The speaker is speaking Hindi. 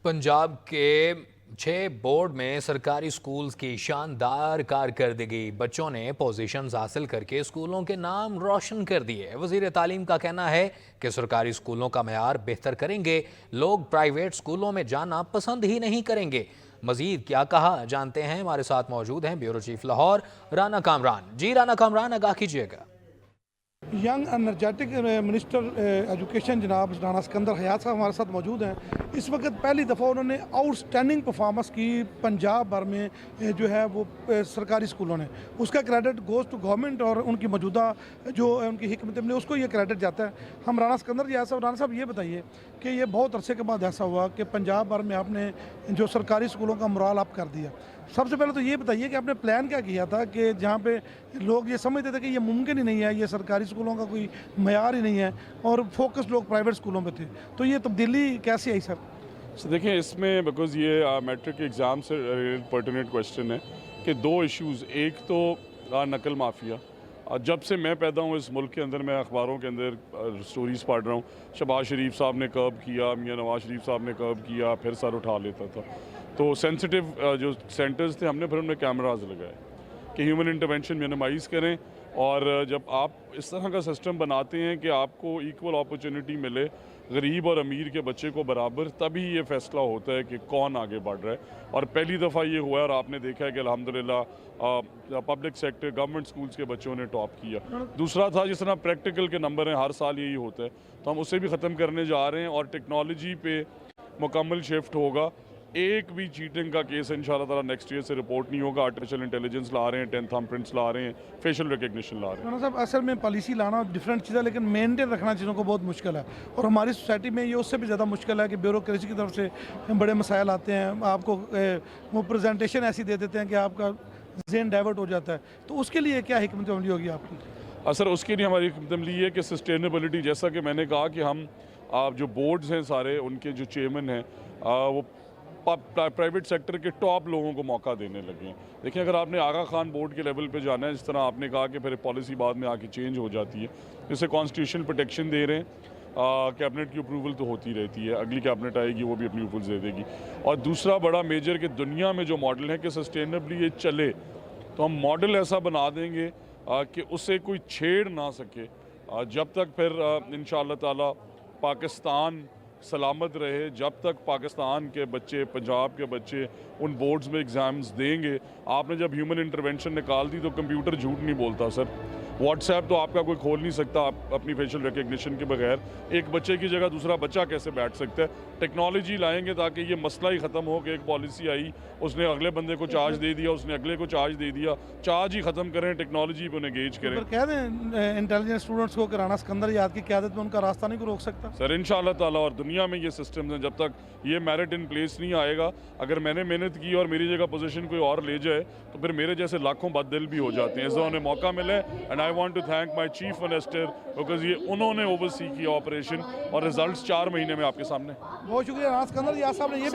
पंजाब के 6 बोर्ड में सरकारी स्कूल्स की शानदार कारकर्दगी। बच्चों ने पोजीशंस हासिल करके स्कूलों के नाम रोशन कर दिए। वजीर तालीम का कहना है कि सरकारी स्कूलों का मयार बेहतर करेंगे, लोग प्राइवेट स्कूलों में जाना पसंद ही नहीं करेंगे। मजीद क्या कहा जानते हैं, हमारे साथ मौजूद हैं ब्यूरो चीफ लाहौर राना कामरान। जी राना कामरान, आगाह कीजिएगा। यंग एनर्जेटिक मिनिस्टर एजुकेशन जनाब राना सिकंदर हयात साहब हमारे साथ मौजूद हैं। इस वक्त पहली दफ़ा उन्होंने आउटस्टैंडिंग परफॉर्मेंस की पंजाब भर में जो है वो सरकारी स्कूलों ने। उसका क्रेडिट गोज़ टू गवर्नमेंट और उनकी मौजूदा जो उनकी हिकमत अमली उसको ये क्रेडिट जाता है। हम राना सिकंदर हयात साहब, राना साहब ये बताइए कि ये बहुत अरसे के बाद ऐसा हुआ कि पंजाब भर में आपने जो सरकारी स्कूलों का मोराल अप कर दिया। सबसे पहले तो ये बताइए कि आपने प्लान क्या किया था कि जहाँ पे लोग ये समझते थे कि ये मुमकिन ही नहीं है, ये सरकारी स्कूलों का कोई मयार ही नहीं है और फोकस लोग प्राइवेट स्कूलों पे थे, तो ये तब्दीली कैसे आई सर? देखिए इसमें बिकॉज़ ये मैट्रिक एग्ज़ाम से पर्टिनेंट क्वेश्चन है कि दो इश्यूज़। एक तो नकल माफिया। जब से मैं पैदा हूँ इस मुल्क के अंदर, मैं अखबारों के अंदर स्टोरीज़ पढ़ रहा हूँ, शहबाज शरीफ साहब ने कर्ब किया, मियां नवाज शरीफ साहब ने कर्ब किया, फिर सर उठा लेता था। तो सेंसिटिव जो सेंटर्स थे हमने फिर उनमें कैमराज लगाए कि ह्यूमन इंटरवेंशन मिनिमाइज़ करें। और जब आप इस तरह का सिस्टम बनाते हैं कि आपको इक्वल अपॉर्चुनिटी मिले गरीब और अमीर के बच्चे को बराबर, तभी ये फैसला होता है कि कौन आगे बढ़ रहा है। और पहली दफ़ा ये हुआ है और आपने देखा है कि अल्हम्दुलिल्लाह पब्लिक सेक्टर गवर्नमेंट स्कूल्स के बच्चों ने टॉप किया। दूसरा था जिस तरह प्रैक्टिकल के नंबर हैं, हर साल यही होता है, तो हम उसे भी ख़त्म करने जा रहे हैं और टेक्नोलॉजी पे मुकम्मल शिफ्ट होगा। एक भी चीटिंग का केस इंशाल्लाह ताला नेक्स्ट ईयर से रिपोर्ट नहीं होगा। आर्टिफिशियल इंटेलिजेंस ला रहे हैं, 10 थंबप्रिंट्स ला रहे हैं, फेशियल रिकग्निशन ला रहे हैं। साहब असल में पॉलिसी लाना डिफरेंट चीज़ है, लेकिन मेंटेन रखना चीज़ों को बहुत मुश्किल है और हमारी सोसाइटी में ये उससे भी ज़्यादा मुश्किल है कि ब्यूरोक्रेसी की तरफ से बड़े मसाइल आते हैं। आपको वो प्रेजेंटेशन ऐसी दे देते हैं कि आपका ज़हन डाइवर्ट हो जाता है, तो उसके लिए क्या हिकमत अमली होगी आपकी? सर उसके लिए हमारी हिकमत अमली है कि सस्टेनेबिलिटी, जैसा कि मैंने कहा कि हम जो बोर्ड्स हैं सारे, उनके जो चेयरमैन हैं वो प्राइवेट सेक्टर के टॉप लोगों को मौका देने लगे हैं। देखिए अगर आपने आगा खान बोर्ड के लेवल पे जाना है, जिस तरह आपने कहा कि फिर पॉलिसी बाद में आके चेंज हो जाती है, जिससे कॉन्स्टिट्यूशनल प्रोटेक्शन दे रहे हैं। कैबिनेट की अप्रूवल तो होती रहती है, अगली कैबिनेट आएगी वो भी अपनी अप्रूवल्स दे देगी। और दूसरा बड़ा मेजर कि दुनिया में जो मॉडल है कि सस्टेनेबली ये चले, तो हम मॉडल ऐसा बना देंगे कि उससे कोई छेड़ ना सके। जब तक फिर इंशाअल्लाह ताला पाकिस्तान सलामत रहे, जब तक पाकिस्तान के बच्चे, पंजाब के बच्चे उन बोर्ड्स में एग्ज़ाम्स देंगे। आपने जब ह्यूमन इंटरवेंशन निकाल दी तो कंप्यूटर झूठ नहीं बोलता सर। व्हाट्सएप तो आपका कोई खोल नहीं सकता आप अपनी फेशियल रिकग्निशन के बगैर। एक बच्चे की जगह दूसरा बच्चा कैसे बैठ सकता है? टेक्नोलॉजी लाएंगे ताकि ये मसला ही ख़त्म हो कि एक पॉलिसी आई, उसने अगले बंदे को चार्ज दे दिया, उसने अगले को चार्ज दे दिया। चार्ज ही ख़त्म करें, टेक्नोलॉजी पर उन्हें गेज करें। कह दें इंटेलिजेंस स्टूडेंट्स को कि राना सिकंदर याद की क़यादत में उनका रास्ता नहीं को रोक सकता सर इंशाअल्लाह ताला। और दुनिया में ये सिस्टम है, जब तक ये मेरिट इन प्लेस नहीं आएगा, अगर मैंने मेहनत की और मेरी जगह पोजीशन कोई और ले जाए तो फिर मेरे जैसे लाखों बददिल भी हो जाते हैं। इस उन्हें मौका मिले and I want to thank my chief minister because ये उन्होंने ओवरसी किया ऑपरेशन और रिजल्ट्स 4 महीने में आपके सामने। बहुत शुक्रिया राना सिकंदर याद साहब ने ये